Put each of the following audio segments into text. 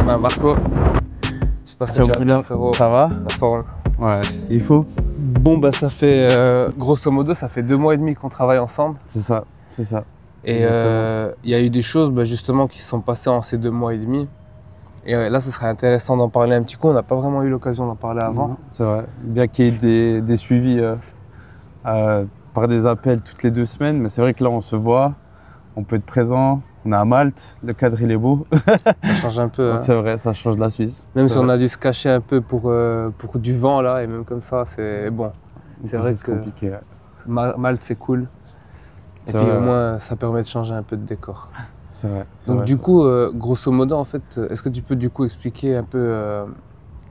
Bah Marco, j'espère que Ciao, tu vas bien, frérot. Ça va? La forme. Ouais, il faut. Bon bah ça fait, grosso modo, ça fait 2 mois et demi qu'on travaille ensemble. C'est ça, c'est ça. Et il y a eu des choses justement qui se sont passées en ces 2 mois et demi. Et là, ce serait intéressant d'en parler un petit coup. On n'a pas vraiment eu l'occasion d'en parler avant. C'est vrai. Bien qu'il y ait des suivis par des appels toutes les 2 semaines, mais c'est vrai que là, on se voit, on peut être présent. On est à Malte, le cadre il est beau. Ça change un peu. Hein. C'est vrai, ça change de la Suisse. Même si on a dû se cacher un peu pour du vent là, et même comme ça, c'est bon. C'est vrai que compliqué. Ouais. Malte, c'est cool. Et puis au moins, ça permet de changer un peu de décor. C'est vrai. Donc vrai, du coup, grosso modo, en fait, est-ce que tu peux du coup expliquer un peu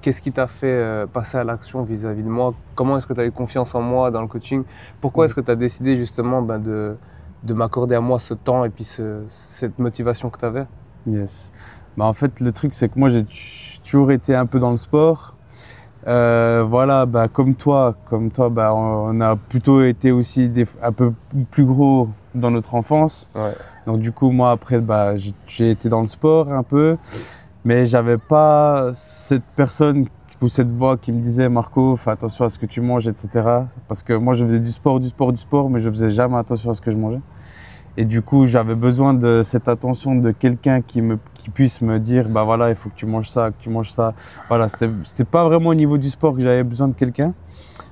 qu'est-ce qui t'a fait passer à l'action vis-à-vis de moi? Comment est-ce que tu as eu confiance en moi dans le coaching? Pourquoi est-ce que tu as décidé justement de m'accorder à moi ce temps et puis cette motivation que tu avais? Yes. Bah, en fait, le truc, c'est que moi, j'ai toujours été un peu dans le sport. Voilà, bah, comme toi, bah, on a plutôt été aussi un peu plus gros dans notre enfance. Ouais. Donc du coup, moi, après, bah, j'ai été dans le sport un peu, mais j'avais pas cette personne ou cette voix qui me disait « Marco, fais attention à ce que tu manges, etc. » Parce que moi, je faisais du sport, mais je faisais jamais attention à ce que je mangeais. Et du coup, j'avais besoin de cette attention de quelqu'un qui puisse me dire, bah voilà, il faut que tu manges ça, que tu manges ça. Voilà, c'était pas vraiment au niveau du sport que j'avais besoin de quelqu'un,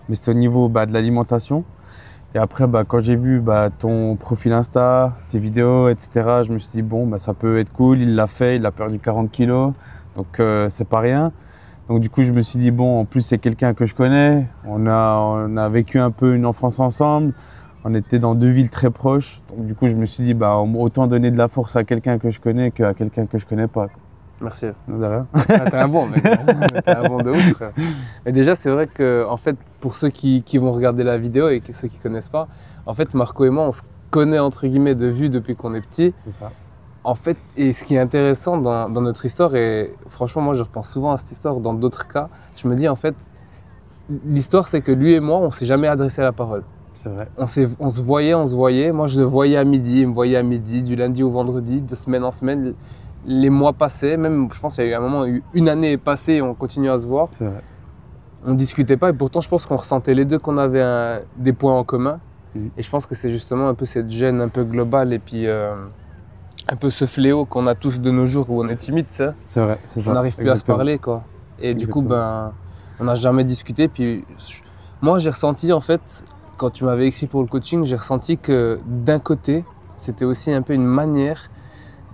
mais c'était au niveau de l'alimentation. Et après, quand j'ai vu ton profil Insta, tes vidéos, etc., je me suis dit, bon, ça peut être cool, il l'a fait, il a perdu 40 kilos, donc c'est pas rien. Donc du coup, je me suis dit, bon, en plus, c'est quelqu'un que je connais, on a vécu un peu une enfance ensemble. On était dans 2 villes très proches, donc du coup je me suis dit autant donner de la force à quelqu'un que je connais qu'à quelqu'un que je connais pas. Merci. De rien. T'es un bon mec, t'es un bon de ouf. Frère. Mais déjà c'est vrai que en fait pour ceux qui vont regarder la vidéo et ceux qui connaissent pas, en fait Marco et moi on se connaît entre guillemets de vue depuis qu'on est petit. C'est ça. En fait, et ce qui est intéressant dans notre histoire, et franchement moi je repense souvent à cette histoire dans d'autres cas, je me dis en fait l'histoire c'est que lui et moi on s'est jamais adressé à la parole. C'est vrai. On se voyait. Moi, je le voyais à midi, il me voyait à midi, du lundi au vendredi, de semaine en semaine. Les mois passaient, même, je pense qu'il y a eu un moment, une année est passée et on continuait à se voir. C'est vrai. On ne discutait pas et pourtant, je pense qu'on ressentait les deux qu'on avait des points en commun. Et je pense que c'est justement un peu cette gêne un peu globale et puis un peu ce fléau qu'on a tous de nos jours où on est timide, ça. C'est vrai, c'est ça. On n'arrive plus à se parler, quoi. Et du coup, on n'a jamais discuté. Puis moi, j'ai ressenti en fait. Quand tu m'avais écrit pour le coaching, j'ai ressenti que d'un côté, c'était aussi un peu une manière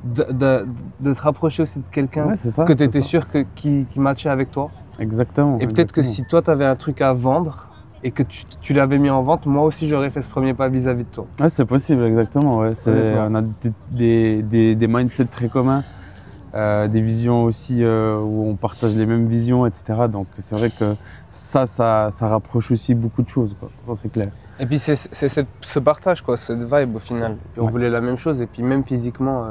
de te rapprocher aussi de quelqu'un que tu étais sûr qui matchait avec toi. Exactement. Et peut-être que si toi, tu avais un truc à vendre et que tu l'avais mis en vente, moi aussi, j'aurais fait ce premier pas vis-à-vis de toi. Ouais, c'est possible, exactement. Ouais. On a des mindsets très communs. Des visions aussi où on partage les mêmes visions, etc. Donc c'est vrai que ça rapproche aussi beaucoup de choses, quoi. C'est clair. Et puis c'est ce partage, quoi, cette vibe au final. Puis on voulait la même chose et puis même physiquement,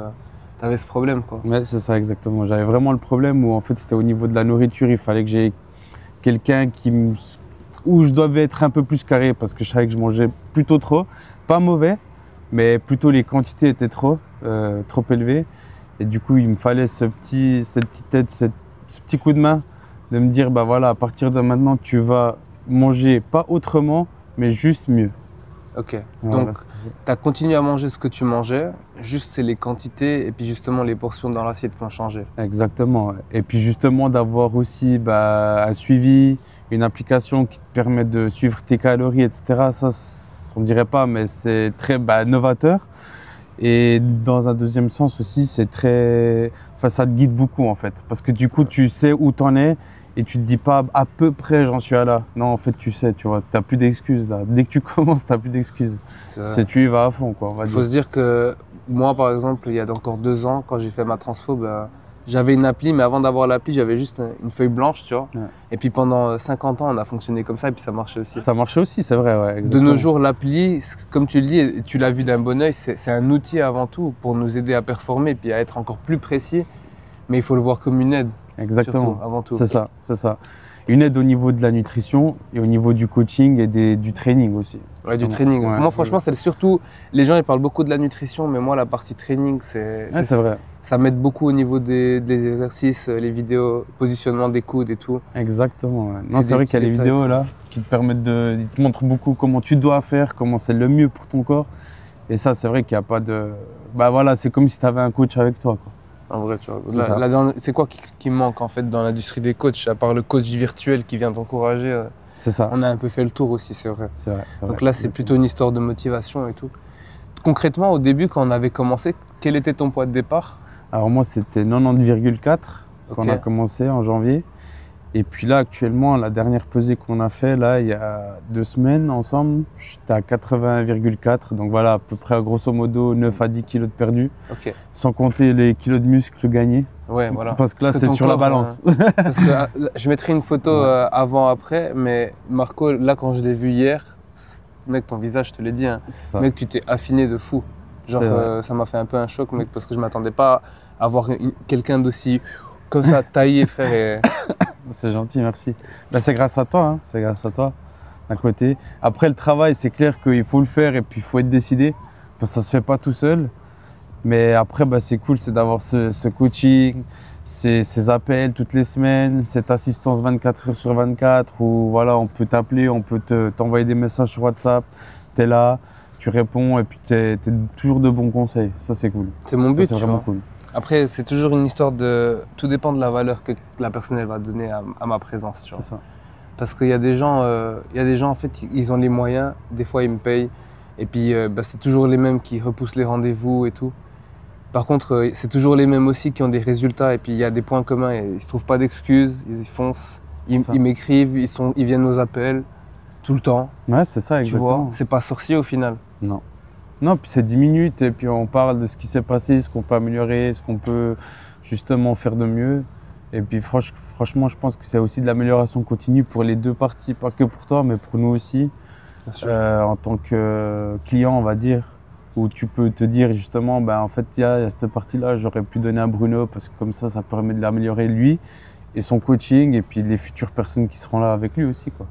tu avais ce problème, quoi. Ouais, c'est ça exactement. J'avais vraiment le problème où en fait c'était au niveau de la nourriture, il fallait que j'ai quelqu'un où je devais être un peu plus carré parce que je savais que je mangeais plutôt trop. Pas mauvais, mais plutôt les quantités étaient trop élevées. Et du coup, il me fallait cette petite aide, ce petit coup de main de me dire, voilà, à partir de maintenant, tu vas manger pas autrement, mais juste mieux. Ok, voilà, donc tu as continué à manger ce que tu mangeais, juste c'est les quantités et puis justement les portions dans l'assiette qui ont changé. Exactement. Et puis justement d'avoir aussi un suivi, une application qui te permet de suivre tes calories, etc. Ça, on dirait pas, mais c'est très novateur. Et dans un deuxième sens aussi, ça te guide beaucoup en fait. Parce que du coup, tu sais où t'en es et tu te dis pas à peu près j'en suis à là. Non, en fait, tu sais, tu vois, t'as plus d'excuses là. Dès que tu commences, t'as plus d'excuses. Tu y vas à fond, quoi. Il faut se dire que moi, par exemple, il y a encore 2 ans, quand j'ai fait ma transfo, j'avais une appli, mais avant d'avoir l'appli, j'avais juste une feuille blanche, tu vois. Ouais. Et puis pendant 50 ans, on a fonctionné comme ça et puis ça marchait aussi. Ça marchait aussi, c'est vrai, ouais. Exactement. De nos jours, l'appli, comme tu le dis, et tu l'as vu d'un bon oeil, c'est un outil avant tout pour nous aider à performer et puis à être encore plus précis. Mais il faut le voir comme une aide. Exactement. Surtout, avant tout. C'est ça, c'est ça. Une aide au niveau de la nutrition et au niveau du coaching et du training aussi. Ouais, du training. Ouais. Moi, franchement, c'est surtout. Les gens, ils parlent beaucoup de la nutrition, mais moi, la partie training, c'est vrai. ça m'aide beaucoup au niveau des exercices, les vidéos, positionnement des coudes et tout. Exactement. Ouais. Non, c'est vrai qu'il y a les vidéos là qui te permettent ils te montrent beaucoup comment tu dois faire, comment c'est le mieux pour ton corps. Et ça, c'est vrai qu'il n'y a pas de. Bah voilà, c'est comme si tu avais un coach avec toi, quoi. En vrai, tu vois. C'est quoi qui manque en fait dans l'industrie des coachs, à part le coach virtuel qui vient t'encourager? C'est ça. On a un peu fait le tour aussi, c'est vrai. C'est vrai. Donc là, c'est plutôt une histoire de motivation et tout. Concrètement, au début, quand on avait commencé, quel était ton poids de départ? Alors moi, c'était 90,4 quand on a commencé en janvier. Et puis là, actuellement, la dernière pesée qu'on a fait, là, il y a 2 semaines ensemble, j'étais à 80,4. Donc voilà, à peu près, grosso modo, 9 à 10 kilos de perdu. Sans compter les kilos de muscles gagnés. Ouais, voilà. Parce que là, c'est sur la balance. Parce que je mettrai une photo avant-après, mais Marco, là, quand je l'ai vu hier, mec, ton visage, je te l'ai dit, hein, mec, tu t'es affiné de fou. Genre, ça m'a fait un peu un choc, mec, parce que je m'attendais pas à voir quelqu'un d'aussi comme ça, taillé, frère. Et... C'est gentil, merci. Ben, c'est grâce à toi, hein. C'est grâce à toi, d'un côté. Après, le travail, c'est clair qu'il faut le faire et puis il faut être décidé, parce que ça se fait pas tout seul. Mais après, ben, c'est cool, c'est d'avoir ce coaching, ces appels toutes les semaines, cette assistance 24 heures sur 24 où voilà, on peut t'appeler, on peut t'envoyer des messages sur WhatsApp, tu es là, tu réponds et puis tu es toujours de bons conseils. Ça, c'est cool. C'est mon but. C'est vraiment cool. Après, c'est toujours une histoire de... Tout dépend de la valeur que la personne elle va donner à ma présence. C'est ça. Parce qu'il y a des gens, en fait, ils ont les moyens, des fois ils me payent, et puis bah, c'est toujours les mêmes qui repoussent les rendez-vous et tout. Par contre, c'est toujours les mêmes aussi qui ont des résultats, et puis il y a des points communs, et ils ne se trouvent pas d'excuses, ils y foncent, ils m'écrivent, ils viennent aux appels, tout le temps. Ouais, c'est ça, exactement. Tu vois, c'est pas sorcier au final. Non. Non, puis c'est 10 minutes et puis on parle de ce qui s'est passé, ce qu'on peut améliorer, ce qu'on peut justement faire de mieux. Et puis franchement, je pense que c'est aussi de l'amélioration continue pour les deux parties, pas que pour toi, mais pour nous aussi, en tant que client, on va dire, où tu peux te dire justement, ben, en fait, il y a cette partie-là, j'aurais pu donner à Bruno parce que comme ça permet de l'améliorer lui et son coaching et puis les futures personnes qui seront là avec lui aussi, quoi.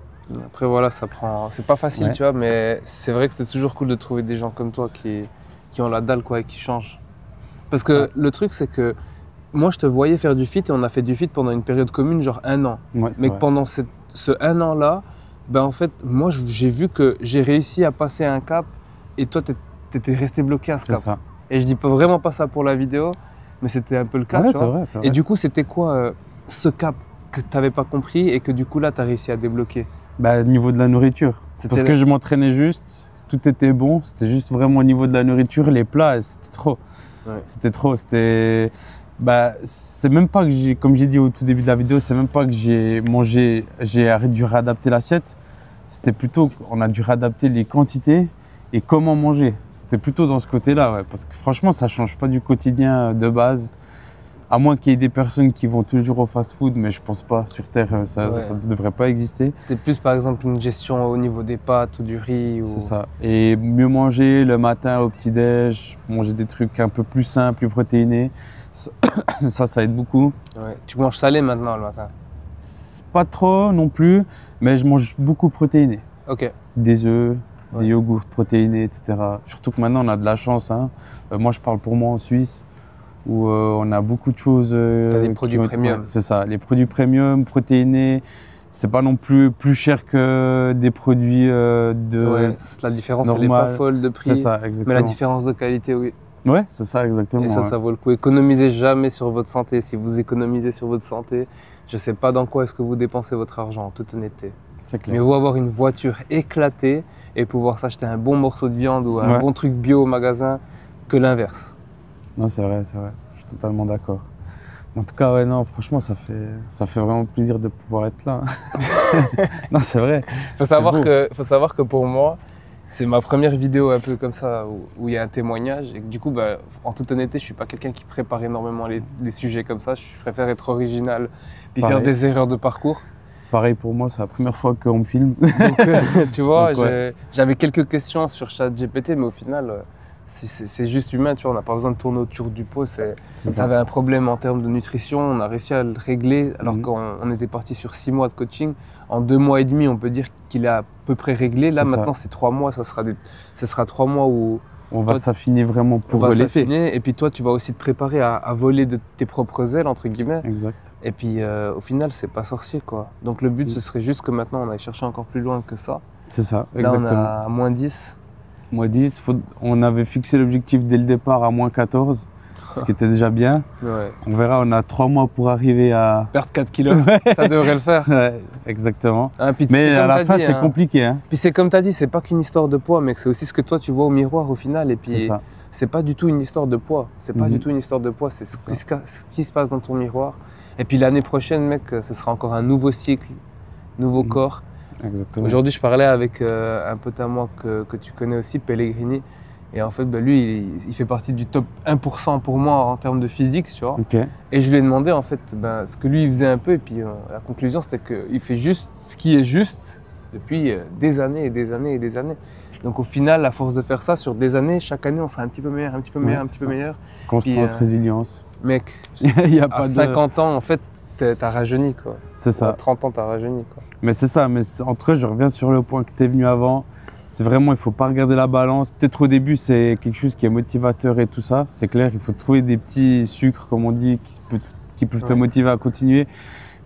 Après voilà, c'est pas facile, tu vois, mais c'est vrai que c'est toujours cool de trouver des gens comme toi qui ont la dalle, quoi, et qui changent. Parce que le truc, c'est que moi, je te voyais faire du feat et on a fait du feat pendant une période commune, genre 1 an. Ouais, mais que pendant ce 1 an-là, ben en fait, moi, j'ai vu que j'ai réussi à passer un cap et toi, t'étais resté bloqué à ce cap. Ça. Et je dis vraiment pas ça pour la vidéo, mais c'était un peu le cas, ouais, tu vois. Vrai, et du coup, c'était quoi ce cap que t'avais pas compris et que du coup, là, t'as réussi à débloquer? Bah, au niveau de la nourriture. Parce que je m'entraînais juste, tout était bon, c'était juste vraiment au niveau de la nourriture, les plats, c'était trop. Ouais. C'était trop, c'était... Bah, c'est même pas que j'ai, comme j'ai dit au tout début de la vidéo, c'est même pas que j'ai mangé, dû réadapter l'assiette, c'était plutôt qu'on a dû réadapter les quantités et comment manger. C'était plutôt dans ce côté-là, ouais, parce que franchement, ça change pas du quotidien de base. À moins qu'il y ait des personnes qui vont toujours au fast-food, mais je pense pas. Sur Terre, ça ne devrait pas exister. C'était plus, par exemple, une gestion au niveau des pâtes ou du riz. C'est ça. Et mieux manger le matin au petit-déj, manger des trucs un peu plus simples, plus protéinés. Ça aide beaucoup. Ouais. Tu manges salé maintenant le matin? Pas trop non plus, mais je mange beaucoup protéiné. Ok. Des œufs, des yogourts protéinés, etc. Surtout que maintenant, on a de la chance. Hein. Moi, je parle pour moi en Suisse, où on a beaucoup de choses. T'as des produits premium. C'est ça, les produits premium, protéinés. C'est pas non plus cher que des produits de. Ouais, la différence, elle n'est pas folle de prix. C'est ça, exactement. Mais la différence de qualité, oui. Ouais, c'est ça, exactement. Et ça vaut le coup. Économisez jamais sur votre santé. Si vous économisez sur votre santé, je sais pas dans quoi est-ce que vous dépensez votre argent, en toute honnêteté. C'est clair. Mais vous avoir une voiture éclatée et pouvoir s'acheter un bon morceau de viande ou un bon truc bio au magasin que l'inverse. Non, c'est vrai. Je suis totalement d'accord. En tout cas, ouais, non, franchement, ça fait vraiment plaisir de pouvoir être là. Non, c'est vrai. Faut savoir que pour moi, c'est ma première vidéo un peu comme ça où il y a un témoignage. Et que, du coup, bah, en toute honnêteté, je suis pas quelqu'un qui prépare énormément les sujets comme ça. Je préfère être original puis faire des erreurs de parcours. Pareil pour moi, c'est la première fois qu'on me filme. Donc, tu vois, j'avais quelques questions sur ChatGPT, mais au final, c'est juste humain. Tu vois, on n'a pas besoin de tourner autour du pot. Tu avais un problème en termes de nutrition, on a réussi à le régler alors qu'on était parti sur 6 mois de coaching. En 2 mois et demi, on peut dire qu'il est à peu près réglé. Là, maintenant, c'est 3 mois. Ce sera 3 mois où On va s'affiner vraiment On pour va l'été. s'affiner, et puis toi, tu vas aussi te préparer à voler de tes propres ailes, entre guillemets. Exact. Et puis au final, c'est pas sorcier, quoi. Donc le but, ce serait juste que maintenant, on aille chercher encore plus loin que ça. C'est ça, Là, exactement. on est à moins 10. Moins 10, on avait fixé l'objectif dès le départ à moins 14, ce qui était déjà bien. Ouais. On verra, on a 3 mois pour arriver à... Perdre 4 kilos, ça devrait le faire. Ouais, exactement. Ah, puis Mais c'est comme à la t'as fin, dit, c'est hein. compliqué. Hein. Puis c'est comme tu as dit, c'est pas qu'une histoire de poids, mec, c'est aussi ce que toi tu vois au miroir au final. Et C'est puis ça. c'est pas du tout une histoire de poids. C'est pas Mhm. du tout une histoire de poids, c'est C'est ce qui se passe dans ton miroir. Et puis l'année prochaine, mec, ce sera encore un nouveau cycle, nouveau Mhm. corps. Exactement. Aujourd'hui, je parlais avec un pote à moi que tu connais aussi, Pellegrini. Et en fait, bah, lui, il fait partie du top 1% pour moi en termes de physique, tu vois. Ok. Et je lui ai demandé en fait ce que lui il faisait un peu. Et puis la conclusion, c'était qu'il fait juste ce qui est juste depuis des années et des années et des années. Donc au final, à force de faire ça sur des années, chaque année, on sera un petit peu meilleur, un petit peu meilleur, un Ouais, petit c'est peu ça. meilleur. Constance, Puis, résilience. Mec, Il n'y a à pas de... 50 ans, en fait, t'as rajeuni, quoi. C'est À ça. 30 ans, t'as rajeuni, quoi. Mais c'est ça. Mais entre eux, je reviens sur le point que tu es venu avant. C'est vraiment, il ne faut pas regarder la balance. Peut-être au début, c'est quelque chose qui est motivateur et tout ça. C'est clair, il faut trouver des petits sucres, comme on dit, qui peuvent te Ouais. motiver à continuer.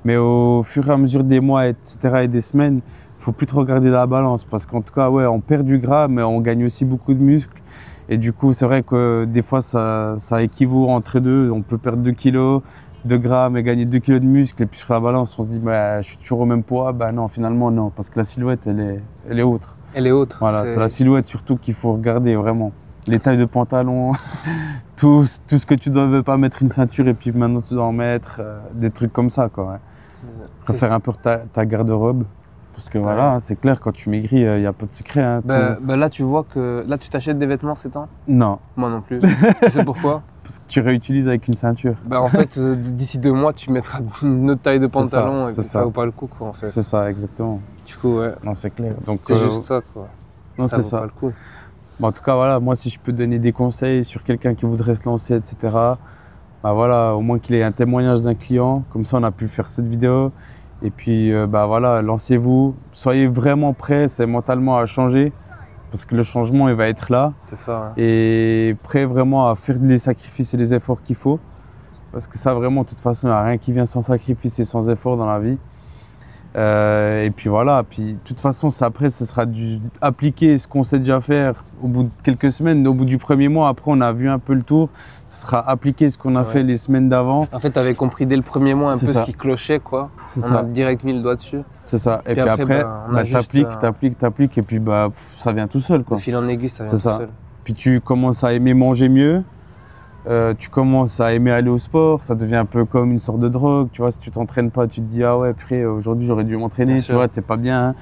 Mais au fur et à mesure des mois, etc., et des semaines, il ne faut plus trop regarder la balance. Parce qu'en tout cas, ouais, on perd du gras, mais on gagne aussi beaucoup de muscles. Et du coup, c'est vrai que des fois, ça équivaut entre deux. On peut perdre 2 kilos de gras, mais gagner 2 kilos de muscles. Et puis sur la balance, on se dit, bah, je suis toujours au même poids. Bah non, finalement, non. Parce que la silhouette, elle est autre. Et les autres. Voilà, c'est la silhouette surtout qu'il faut regarder vraiment. Les tailles de pantalon, tout ce que tu ne devais pas mettre une ceinture et puis maintenant tu dois en mettre, des trucs comme ça, quoi. Ouais. Refaire un peu ta garde-robe. Parce que voilà, hein, c'est clair, quand tu maigris, il n'y a pas de secret. Hein, Bah là, tu vois que là, tu t'achètes des vêtements ces temps? Non, Moi non plus. Tu sais pourquoi? parce que tu réutilises avec une ceinture. Bah en fait, d'ici 2 mois, tu mettras une autre taille de C'est ça, pantalon et c'est puis ça ça. vaut pas le coup, quoi, en fait. C'est ça, exactement. Du coup, ouais, Non, c'est clair. Donc, c'est juste ça, quoi. non, Ça c'est vaut ça. pas le coup. Bon, en tout cas, voilà, moi, si je peux donner des conseils sur quelqu'un qui voudrait se lancer, etc., bah voilà, au moins qu'il ait un témoignage d'un client. Comme ça, on a pu faire cette vidéo. Et puis, bah voilà, lancez-vous. Soyez vraiment prêts, c'est mentalement à changer. Parce que le changement, il va être là. C'est ça, hein. Et prêt vraiment à faire les sacrifices et les efforts qu'il faut. Parce que ça, vraiment, de toute façon, il n'y a rien qui vient sans sacrifice et sans effort dans la vie. Et puis voilà, puis de toute façon, après, ce sera appliquer ce qu'on sait déjà faire au bout de quelques semaines. Au bout du premier mois, après, on a vu un peu le tour. Ce sera appliquer ce qu'on a fait les semaines d'avant. En fait, tu avais compris dès le premier mois un C'est peu ça. ce qui clochait, quoi. C'est On ça. a direct mis le doigt dessus. C'est ça. Et Puis puis après, après, bah, on a juste, t'appliques, et puis bah, ça vient tout seul, De quoi. fil en aiguille, ça vient C'est tout ça. seul. Puis tu commences à aimer manger mieux. Tu commences à aimer aller au sport, ça devient un peu comme une sorte de drogue. Tu vois, si tu t'entraînes pas, tu te dis ah ouais, après aujourd'hui j'aurais dû m'entraîner. Bien Tu sûr. vois, t'es pas bien.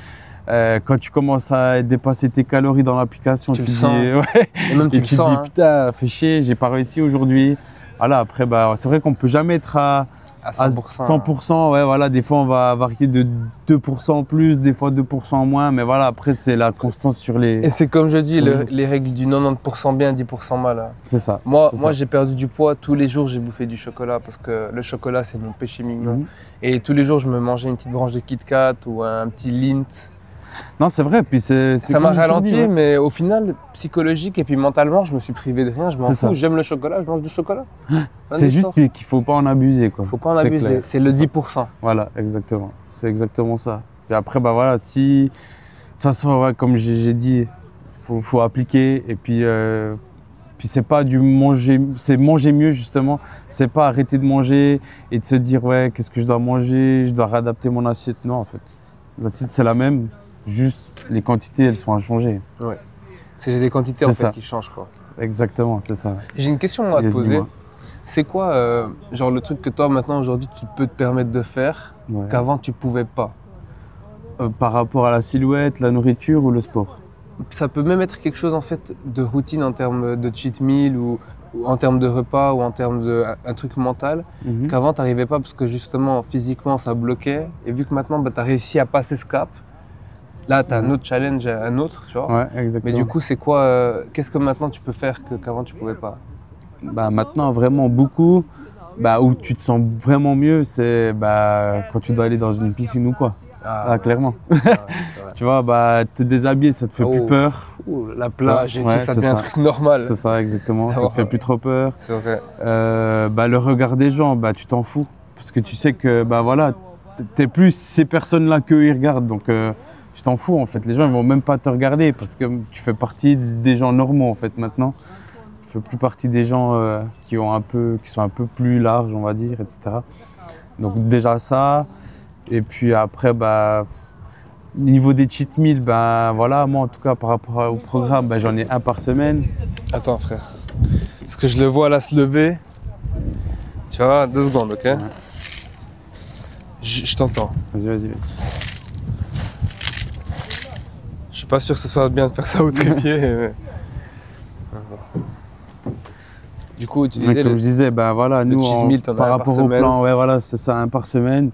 Quand tu commences à dépasser tes calories dans l'application, Tu tu le te sens. dis ouais, Et même tu et le tu te sens, dis hein, putain, fais chier, j'ai pas réussi aujourd'hui. Voilà, après bah c'est vrai qu'on peut jamais être à à 100%. 100%, ouais, voilà, des fois on va varier de 2% en plus, des fois 2% en moins, mais voilà, après c'est la constance sur les. Et c'est comme je dis, Oui. les règles du 90% bien, 10% mal, hein. C'est ça. Moi, c'est ça. j'ai perdu du poids. Tous les jours, j'ai bouffé du chocolat parce que le chocolat, c'est mon péché mignon. Mhm. Et tous les jours, je me mangeais une petite branche de Kit Kat ou un petit Lint. Non, c'est vrai, puis c'est. Ça m'a comme je te ralenti, dis, ouais. mais au final, psychologique et puis mentalement, je me suis privé de rien. Je m'en C'est ça. fous. J'aime le chocolat, je mange du chocolat. C'est juste qu'il faut pas en abuser, quoi. Faut pas en C'est abuser. clair, C'est le ça. 10%. Voilà, exactement. C'est exactement ça. Et après, bah voilà, si. De toute façon, ouais, comme j'ai dit, faut appliquer. Et puis, c'est pas du manger, c'est manger mieux, justement. C'est pas arrêter de manger et de se dire, ouais, qu'est-ce que je dois manger, je dois réadapter mon assiette. Non, en fait. L'assiette, c'est la même. Juste, les quantités, elles sont à changer. C'est des quantités C'est en fait ça. qui changent, quoi. Exactement, c'est ça. J'ai une question moi, à te Yes, poser. dis-moi. C'est quoi, genre le truc que toi maintenant aujourd'hui tu peux te permettre de faire Ouais. qu'avant tu pouvais pas? Par rapport à la silhouette, la nourriture ou le sport? Ça peut même être quelque chose en fait de routine en termes de cheat meal ou en termes de repas ou en termes de un truc mental Mhm. qu'avant tu n'arrivais pas parce que justement physiquement ça bloquait et vu que maintenant tu as réussi à passer ce cap, là tu as un Ouais. autre challenge, un autre, tu vois. Ouais, Mais exactement. du coup c'est quoi, qu'est-ce que maintenant tu peux faire qu'avant tu pouvais pas? Bah, maintenant, vraiment beaucoup, bah, où tu te sens vraiment mieux, c'est bah, quand tu dois aller dans une piscine ou quoi. Ah, clairement. Ouais, c'est vrai. Tu vois, bah, te déshabiller, ça te fait plus peur. Ouh, la plage et Ouais, tout, ça c'est devient un ça. truc normal. C'est ça, exactement. Ça te fait plus trop peur. C'est vrai. Bah, le regard des gens, bah, tu t'en fous. Parce que tu sais que bah, voilà, t'es plus ces personnes-là qu'eux ils regardent. Donc tu t'en fous en fait. Les gens ils vont même pas te regarder parce que tu fais partie des gens normaux en fait maintenant. Tu fais plus partie des gens qui sont un peu plus larges, on va dire, etc. Donc déjà ça. Et puis après, bah, niveau des cheat meals, bah, voilà, moi en tout cas par rapport au programme, bah, j'en ai un par semaine. Attends frère. Parce que je le vois là se lever. Tu vois, 2 secondes, ok? Ouais. Je t'entends. Vas-y. Je suis pas sûr que ce soit bien de faire ça au trépied. Mais... Attends. Du coup, tu disais Comme je disais, ben voilà, nous, cheat meal, t'en as par un rapport par au semaine. plan, ouais, voilà, c'est ça, un par semaine.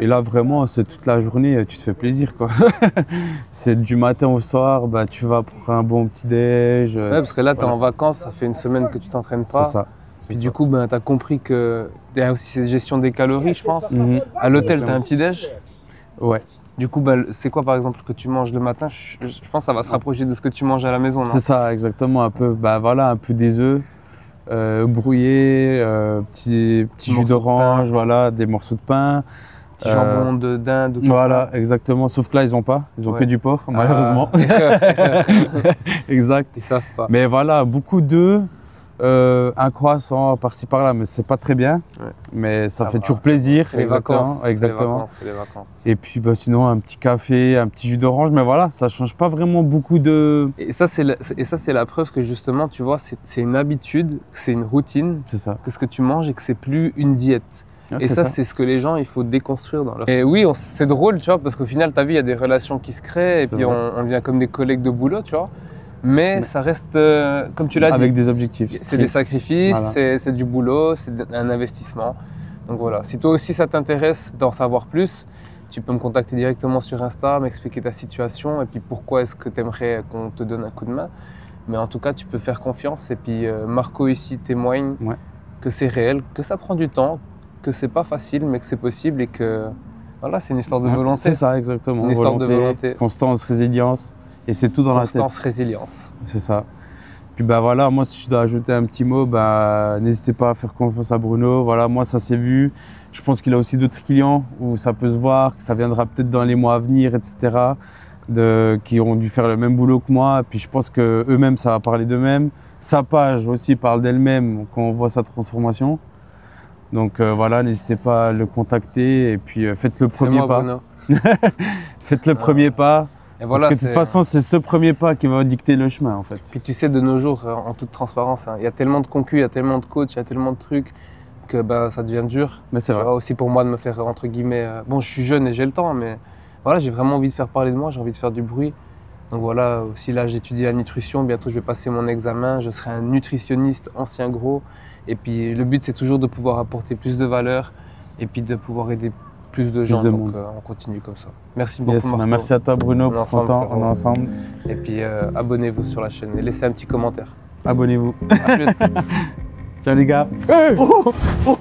Et là, vraiment, c'est toute la journée, tu te fais plaisir, quoi. C'est du matin au soir, bah, tu vas pour un bon petit-déj. Ouais, parce que là, t'es en vacances, ça fait une semaine que tu t'entraînes pas. C'est ça. Puis du coup, ben, t'as compris que il y a aussi cette gestion des calories, je pense. Mhm. À l'hôtel, t'as Exactement. un petit-déj. Ouais, Du coup, ben, c'est quoi, par exemple, que tu manges le matin? Je pense que ça va se rapprocher de ce que tu manges à la maison, non? c'est ça, exactement. Un peu, bah, voilà, un peu des œufs brouillés, petit jus Morceaux de d'orange, pain. voilà, des morceaux de pain. Petit jambon de dinde, tout Voilà, ça. exactement. Sauf que là, ils ont pas. Ils ont Ouais. que du porc, malheureusement. Ah. Exact. Ils savent pas. Mais voilà, beaucoup d'œufs, un croissant par-ci par-là, mais c'est pas très bien. Ouais. Mais ça fait va, toujours plaisir. C'est les exactement, vacances. exactement. C'est les vacances. Et puis bah, sinon, un petit café, un petit jus d'orange, mais voilà, ça change pas vraiment beaucoup de. Et ça, c'est la preuve que justement, tu vois, c'est une habitude, c'est une routine, C'est ça. que ce que tu manges et que c'est plus une diète. Ah, Et ça, c'est ce que les gens, il faut déconstruire dans leur... Et oui, c'est drôle, tu vois, parce qu'au final, ta vie, il y a des relations qui se créent et C'est puis vrai. on devient comme des collègues de boulot, tu vois. Mais ça reste, comme tu l'as dit, Avec des objectifs. c'est des sacrifices, Voilà. c'est du boulot, c'est un investissement. Donc voilà, si toi aussi ça t'intéresse d'en savoir plus, tu peux me contacter directement sur Insta, m'expliquer ta situation et puis pourquoi est-ce que tu aimerais qu'on te donne un coup de main. Mais en tout cas, tu peux faire confiance et puis Marco ici témoigne Ouais. que c'est réel, que ça prend du temps, que c'est pas facile, mais que c'est possible et que voilà, c'est une histoire de Ouais, volonté. C'est ça, exactement. Une histoire de volonté. Constance, résilience. Et c'est tout dans la Constance, tête. résilience. C'est ça. Puis bah voilà, moi si je dois ajouter un petit mot, bah n'hésitez pas à faire confiance à Bruno. Voilà, moi ça s'est vu. Je pense qu'il a aussi d'autres clients où ça peut se voir, que ça viendra peut-être dans les mois à venir, etc. Qui ont dû faire le même boulot que moi. Puis je pense que eux-mêmes, ça va parler d'eux-mêmes. Sa page aussi parle d'elle-même quand on voit sa transformation. Donc voilà, n'hésitez pas à le contacter et puis faites le C'est premier moi, pas. Bruno. Faites le premier pas. Et voilà, Parce que de toute façon, c'est ce premier pas qui va dicter le chemin en fait. Puis tu sais, de nos jours, en toute transparence, hein, il y a tellement de concus, il y a tellement de coachs, il y a tellement de trucs que bah, ça devient dur. Mais c'est Tu vrai. vois, aussi pour moi de me faire, entre guillemets, bon, je suis jeune et j'ai le temps, mais voilà, j'ai vraiment envie de faire parler de moi, j'ai envie de faire du bruit. Donc voilà, aussi là, j'étudie la nutrition, bientôt je vais passer mon examen, je serai un nutritionniste ancien gros. Et puis le but, c'est toujours de pouvoir apporter plus de valeur et puis de pouvoir aider plus de gens. de Donc monde. on continue comme ça. Merci beaucoup, Yes, Marco. merci à toi Bruno On est pour ton ensemble, temps. frérot. On est ensemble. Et puis abonnez-vous sur la chaîne et laissez un petit commentaire. Abonnez-vous. À plus. Ciao les gars. Oh, oh.